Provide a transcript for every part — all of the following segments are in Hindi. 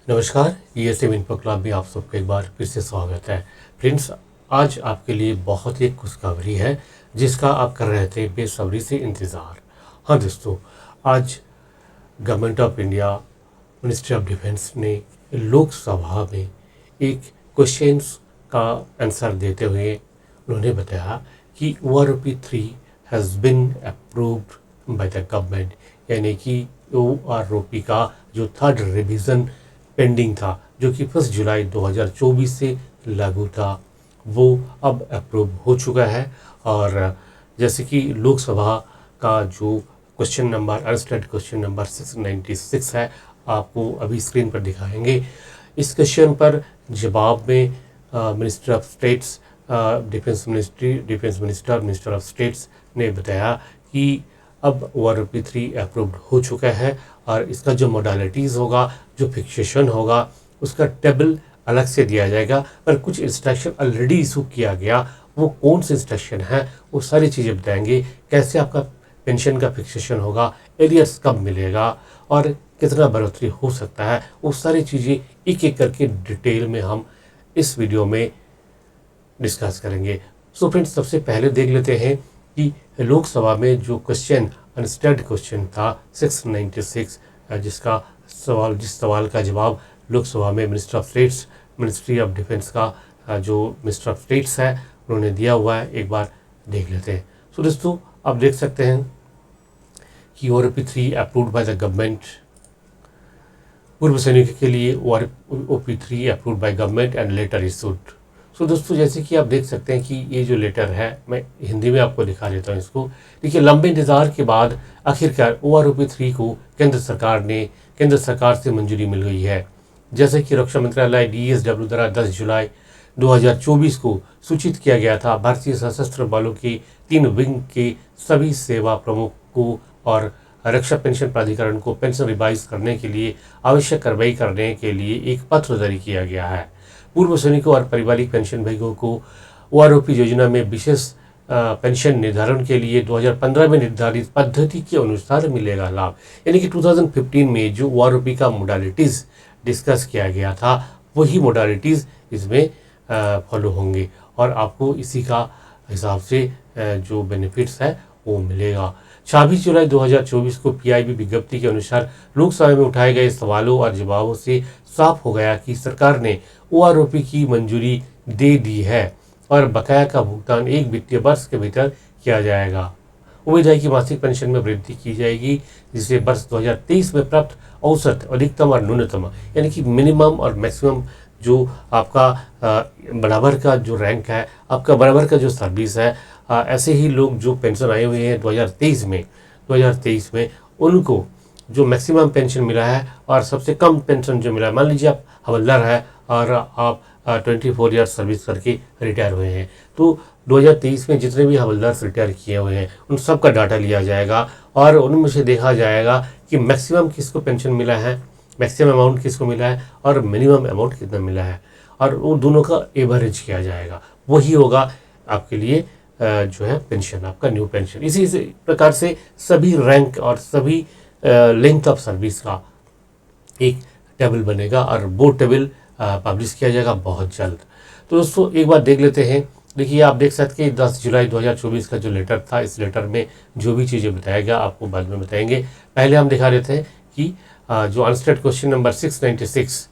नमस्कार, ये सेम इन्फो क्लब में आप सबका एक बार फिर से स्वागत है। फ्रेंड्स, आज आपके लिए बहुत ही खुशखबरी है जिसका आप कर रहे थे बेसब्री से इंतज़ार। हाँ दोस्तों, आज government of India ministry of defence ने लोकसभा में एक क्वेश्चंस का आंसर देते हुए उन्होंने बताया कि OROP 3 has been approved by the government, यानी कि OROP का जो थर्ड रिवीजन पेंडिंग था, जो कि 1 जुलाई 2024 से लागू था, वो अब अप्रूव हो चुका है। और जैसे कि लोकसभा का जो क्वेश्चन नंबर अनस्टैंड क्वेश्चन नंबर 696 है, आपको अभी स्क्रीन पर दिखाएंगे। इस क्वेश्चन पर जवाब में minister of states, defence minister of states ने बताया कि अब OROP 3 अप्रूव्ड हो चुका है और इसका जो मोडालिटीज़ होगा, जो फिक्सेशन होगा, उसका टेबल अलग से दिया जाएगा। पर कुछ इंस्ट्रक्शन ऑलरेडी इशू किया गया, वो कौन से इंस्ट्रक्शन है वो सारी चीज़ें बताएंगे। कैसे आपका पेंशन का फिक्सेशन होगा, एरियर्स कब मिलेगा और कितना बढ़ोतरी हो सकता है, वो सारी चीज़ें एक एक करके डिटेल में हम इस वीडियो में डिस्कस करेंगे। सो फ्रेंड्स, सबसे पहले देख लेते हैं कि लोकसभा में जो क्वेश्चन अनस्टैंड क्वेश्चन था 696, जिस सवाल का जवाब लोकसभा में मिनिस्ट्री ऑफ डिफेंस का जो मिनिस्टर ऑफ स्टेट्स है उन्होंने दिया हुआ है, एक बार देख लेते हैं। सो दोस्तों, आप देख सकते हैं कि OROP 3 approved by the government, पूर्व सैनिकों के लिए OROP 3 approved by government and letter issued. So दोस्तों, जैसे कि आप देख सकते हैं कि ये जो लेटर है, मैं हिंदी में आपको दिखा देता हूँ इसको। देखिए, लंबे इंतज़ार के बाद आखिरकार OROP 3 को केंद्र सरकार से मंजूरी मिल गई है। जैसे कि रक्षा मंत्रालय DSW द्वारा 10 जुलाई 2024 को सूचित किया गया था, भारतीय सशस्त्र बलों के 3 विंग के सभी सेवा प्रमुखों और रक्षा पेंशन प्राधिकरण को पेंशन रिवाइज करने के लिए आवश्यक कार्रवाई करने के लिए एक पत्र जारी किया गया है। पूर्व सैनिकों और पारिवारिक पेंशन भोगियों को OROP योजना में विशेष पेंशन निर्धारण के लिए 2015 में निर्धारित पद्धति के अनुसार मिलेगा लाभ। यानी कि 2015 में जो OROP का मोडालिटीज़ डिस्कस किया गया था, वही मोडालिटीज़ इसमें फॉलो होंगे और आपको इसी का हिसाब से जो बेनिफिट्स है वो मिलेगा। 26 जुलाई 2024 को PIB विज्ञप्ति के अनुसार लोकसभा में उठाए गए सवालों और जवाबों से साफ हो गया कि सरकार ने OROP की मंजूरी दे दी है और बकाया का भुगतान एक वित्तीय वर्ष के भीतर किया जाएगा। उम्मीद है कि मासिक पेंशन में वृद्धि की जाएगी, जिससे वर्ष 2023 में प्राप्त औसत, अधिकतम और न्यूनतम, यानी कि मिनिमम और मैक्सिमम जो आपका बराबर का जो रैंक है, आपका बराबर का जो सर्विस है, ऐसे ही लोग जो पेंशन आए हुए हैं 2023 में उनको जो मैक्सिमम पेंशन मिला है और सबसे कम पेंशन जो मिला है, मान लीजिए आप हवलदार है और आप 24 ईयर सर्विस करके रिटायर हुए हैं, तो 2023 में जितने भी हवलदार रिटायर किए हुए हैं उन सब का डाटा लिया जाएगा और उनमें से देखा जाएगा कि मैक्सिमम किसको पेंशन मिला है, मैक्सिमम अमाउंट किसको मिला है और मिनिमम अमाउंट कितना मिला है, और वो दोनों का एवरेज किया जाएगा। वही होगा आपके लिए जो है पेंशन, आपका न्यू पेंशन। इसी प्रकार से सभी रैंक और सभी लेंथ ऑफ सर्विस का एक टेबल बनेगा और वो टेबल पब्लिश किया जाएगा बहुत जल्द। तो दोस्तों, एक बार देख लेते हैं। देखिए, आप देख सकते हैं 10 जुलाई 2024 का जो लेटर था, इस लेटर में जो भी चीज़ें बताया गया आपको बाद में बताएंगे। पहले हम दिखा देते हैं कि जो अनस्टैंड क्वेश्चन नंबर 696,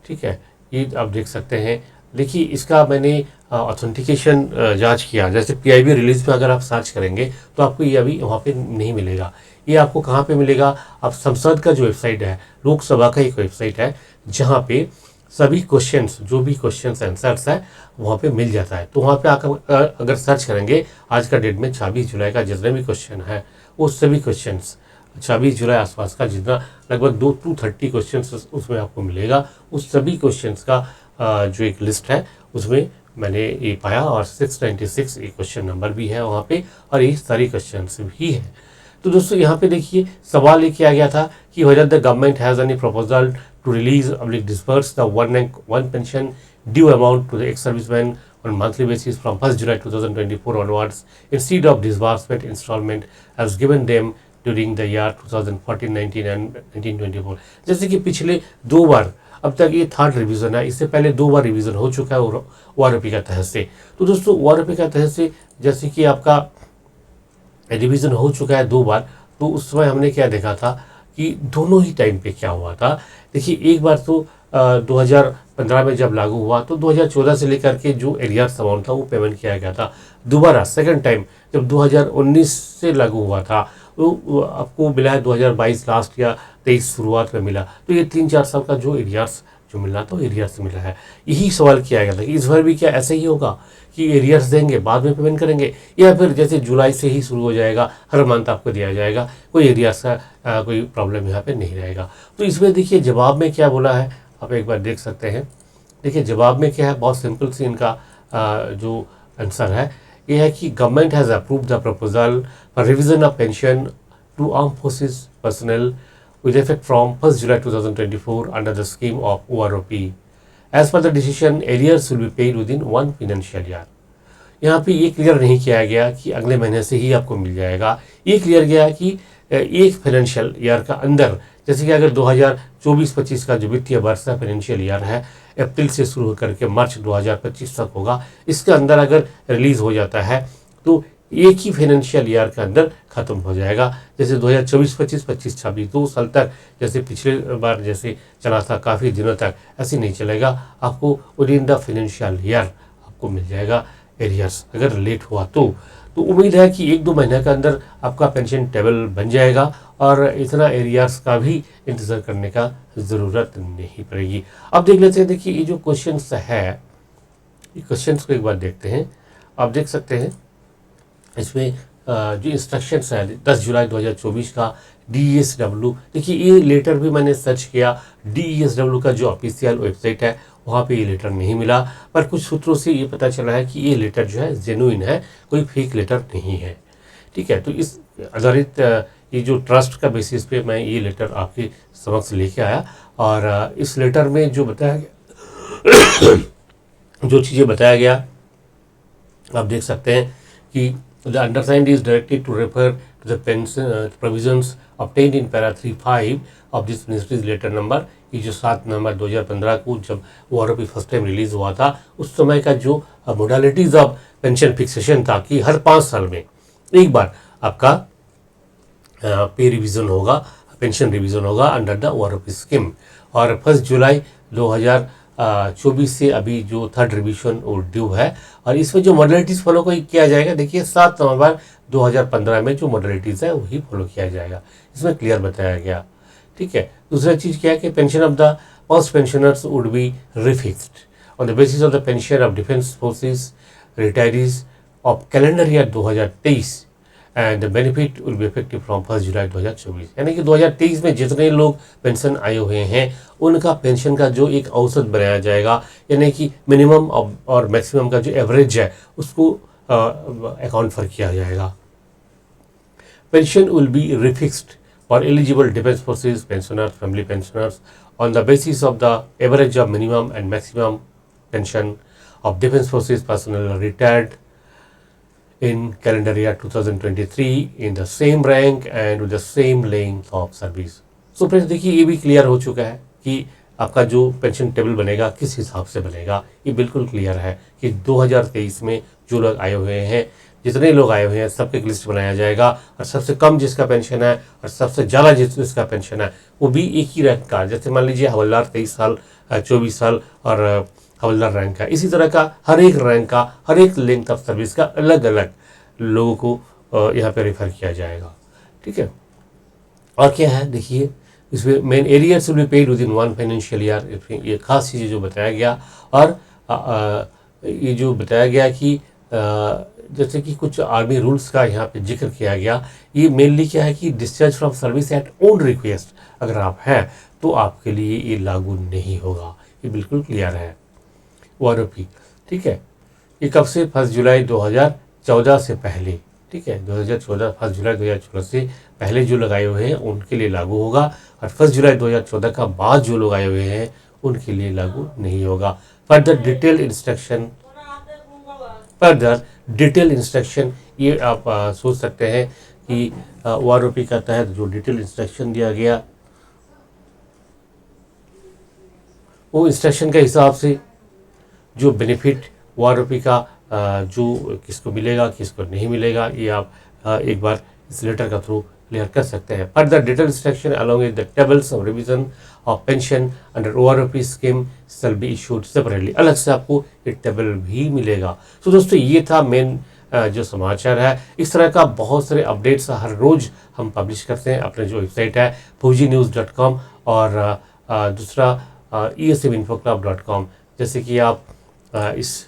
ठीक है, ये आप देख सकते हैं। देखिए, इसका मैंने ऑथेंटिकेशन जांच किया। जैसे PIB रिलीज में अगर आप सर्च करेंगे तो आपको ये अभी वहाँ पे नहीं मिलेगा। ये आपको कहाँ पे मिलेगा? आप संसद का जो वेबसाइट है, लोकसभा का एक वेबसाइट है, जहाँ पे सभी क्वेश्चंस, जो भी क्वेश्चंस आंसर्स है वहाँ पे मिल जाता है। तो वहाँ पे आकर अगर सर्च करेंगे आज का डेट में 26 जुलाई का जितने भी क्वेश्चन है, वो सभी क्वेश्चंस 26 जुलाई आसपास का जितना लगभग 230 क्वेश्चंस उसमें आपको मिलेगा। उस सभी क्वेश्चंस का जो एक लिस्ट है उसमें मैंने ये पाया और 696 एक क्वेश्चन नंबर भी है वहाँ पे और ये सारी क्वेश्चंस भी हैं। तो दोस्तों, यहाँ पे देखिए सवाल ये किया गया था कि whether the government has any proposal to release or disperse the one pension due amount to the ex-servicemen on monthly basis from 1st July 2024 onwards instead of disbursement installment as given them during the year 2014, 19 and 1924। जैसे कि पिछले 2 बार अब तक ये थर्ड रिवीजन है, इससे पहले 2 बार रिवीजन हो चुका है OROP का तहत से। तो दोस्तों OROP का तहत से जैसे कि आपका रिवीजन हो चुका है 2 बार, तो उस समय हमने क्या देखा था कि दोनों ही टाइम पे क्या हुआ था। देखिए एक बार तो 2015 में जब लागू हुआ तो 2014 से लेकर के जो एरियर्स अमाउंट था वो पेमेंट किया गया था। दोबारा सेकंड टाइम जब 2019 से लागू हुआ था तो वो आपको मिला है 2022 लास्ट या 23 शुरुआत में मिला। तो ये 3-4 साल का जो एरियर्स जो मिला था वो एरियर्स से मिला है। यही सवाल किया गया था कि इस बार भी क्या ऐसा ही होगा कि एरियर्स देंगे बाद में पेमेंट करेंगे, या फिर जैसे जुलाई से ही शुरू हो जाएगा, हर मंथ आपको दिया जाएगा, कोई एरियर्स का कोई प्रॉब्लम यहाँ पे नहीं रहेगा। तो इसमें देखिए जवाब में क्या बोला है, आप एक बार देख सकते हैं। देखिए जवाब में क्या है, बहुत सिंपल सी इनका जो आंसर है ये है कि government has approved the proposal for revision of pension to arm forces personnel with effect from 1st July 2024 under the scheme of OROP. As per the decision, arrears will be paid within one financial year. यहाँ पे ये क्लियर नहीं किया गया कि अगले महीने से ही आपको मिल जाएगा, ये क्लियर गया कि एक फाइनेंशियल ईयर का अंदर, जैसे कि अगर 2024-25 का जो वित्तीय वर्ष है फाइनेंशियल ईयर है, अप्रैल से शुरू होकर के मार्च 2025 तक होगा, इसके अंदर अगर रिलीज हो जाता है तो एक ही फाइनेंशियल ईयर के अंदर खत्म हो जाएगा। जैसे 2024-25, 25-26 2 साल तक जैसे पिछले बार जैसे चला था काफ़ी दिनों तक, ऐसे नहीं चलेगा। आपको with in the financial year आपको मिल जाएगा एरियर्स, अगर लेट हुआ तो उम्मीद है कि 1-2 महीने के अंदर आपका पेंशन टेबल बन जाएगा और इतना एरियर्स का भी इंतज़ार करने का ज़रूरत नहीं पड़ेगी। अब देख लेते हैं, देखिए ये जो क्वेश्चंस है, ये क्वेश्चंस को एक बार देखते हैं। आप देख सकते हैं इसमें जो इंस्ट्रक्शंस है 10 जुलाई 2024 का DESW, देखिए ये लेटर भी मैंने सर्च किया, DESW का जो ऑफिशियल वेबसाइट है वहाँ पे ये लेटर नहीं मिला, पर कुछ सूत्रों से ये पता चला है कि ये लेटर जो है जेन्युइन है, कोई फेक लेटर नहीं है। ठीक है, तो इस आधारित ये जो ट्रस्ट का बेसिस पे मैं ये लेटर आपके समक्ष लेके आया, और इस लेटर में जो बताया गया जो चीज़ें बताया गया आप देख सकते हैं कि the undersigned is directed to refer to the pension provisions obtained in para 3.5 of this ministry's letter number। ये जो 7 नवंबर 2015 को जब OROP फर्स्ट टाइम रिलीज हुआ था, उस समय का जो मोडालिटीज ऑफ पेंशन फिक्सेशन था कि हर 5 साल में एक बार आपका पे रिवीजन होगा, पेंशन रिवीजन होगा अंडर द OROP स्कीम। और 1 जुलाई 2024 से अभी जो थर्ड रिवीजन ड्यू है, और इसमें जो मॉडलिटीज़ फॉलो किया जाएगा, देखिए 7 नवंबर 2015 में जो मॉडलिटीज़ है वही फॉलो किया जाएगा, इसमें क्लियर बताया गया। ठीक है, दूसरा चीज़ क्या है कि pension of the post pensioners would be refixed on the basis of the pension of defence forces retirees of calendar year 2023 and benefit will be effective from 1 जुलाई 2024। यानी कि 2023 में जितने लोग पेंशन आए हुए हैं उनका पेंशन का जो एक औसत बनाया जाएगा, यानी कि मिनिमम और मैक्सिमम का जो एवरेज है उसको अकाउंट फॉर किया जाएगा। Pension will be refixed for eligible defence forces pensioners, family pensioners on the basis of the average of minimum and maximum pension of defence forces personal retired in calendar year 2023 in the same rank and with the same length of service। So friends देखिए ये भी क्लियर हो चुका है कि आपका जो पेंशन टेबल बनेगा किस हिसाब से बनेगा, ये बिल्कुल क्लियर है कि 2023 में जो लोग आए हुए हैं, जितने लोग आए हुए हैं सबके एक लिस्ट बनाया जाएगा, और सबसे कम जिसका पेंशन है और सबसे ज़्यादा जिसका पेंशन है वो भी एक ही रैंक का, जैसे मान लीजिए हवलदार 23 साल 24 साल और हवलदार रैंक का, इसी तरह का हर एक रैंक का हर एक लेंथ ऑफ सर्विस का अलग अलग लोगों को यहाँ पे रेफर किया जाएगा। ठीक है, और क्या है देखिए इसमें main arrears will be paid with in 1 financial year, ये खास चीज़ें जो बताया गया। और ये जो बताया गया कि जैसे कि कुछ आर्मी रूल्स का यहाँ पे जिक्र किया गया, ये मेनली क्या है कि discharge from service eight own request अगर आप हैं तो आपके लिए ये लागू नहीं होगा, ये बिल्कुल क्लियर है। OROP ठीक है, ये कब से 1 जुलाई 2014 से पहले, ठीक है 2014 1 जुलाई 2014 से पहले जो लगाए हुए हैं उनके लिए लागू होगा, और 1 जुलाई 2014 का बाद जो लोग आए हुए हैं उनके लिए लागू नहीं होगा। फर्दर डिटेल इंस्ट्रक्शन ये आप सोच सकते हैं कि OROP का तहत जो डिटेल इंस्ट्रक्शन दिया गया वो इंस्ट्रक्शन के हिसाब से जो बेनिफिट OROP का जो किसको मिलेगा किसको नहीं मिलेगा, ये आप एक बार इस लेटर का थ्रू क्लियर कर सकते हैं। Further detail instruction along with the tables of revision of pension under OROP scheme shall be issued separately, अलग से आपको एक टेबल भी मिलेगा। तो दोस्तों ये था मेन जो समाचार है। इस तरह का बहुत सारे अपडेट्स हर रोज़ हम पब्लिश करते हैं अपने जो वेबसाइट है faujinews.com और दूसरा esminfoclub.com। जैसे कि आप इस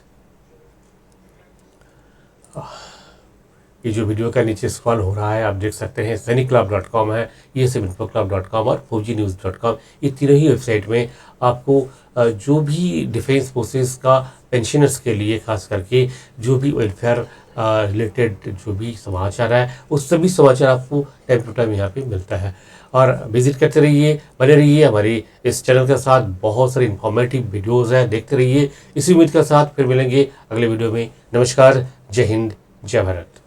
ये जो वीडियो का नीचे स्क्रॉल हो रहा है आप देख सकते हैं सैनिकक्लब.com है, esminfoclub.com और faujinews.com। ये तीनों ही वेबसाइट में आपको जो भी डिफेंस फोर्सेस का पेंशनर्स के लिए खास करके जो भी वेलफेयर रिलेटेड जो भी समाचार है उस सभी समाचार आपको टाइम टू टाइम यहाँ पे मिलता है। और विजिट करते रहिए, बने रहिए हमारी इस चैनल के साथ। बहुत सारे इंफॉर्मेटिव वीडियोज़ हैं, देखते रहिए। इसी उम्मीद के साथ फिर मिलेंगे अगले वीडियो में। नमस्कार, जय हिंद, जय भारत।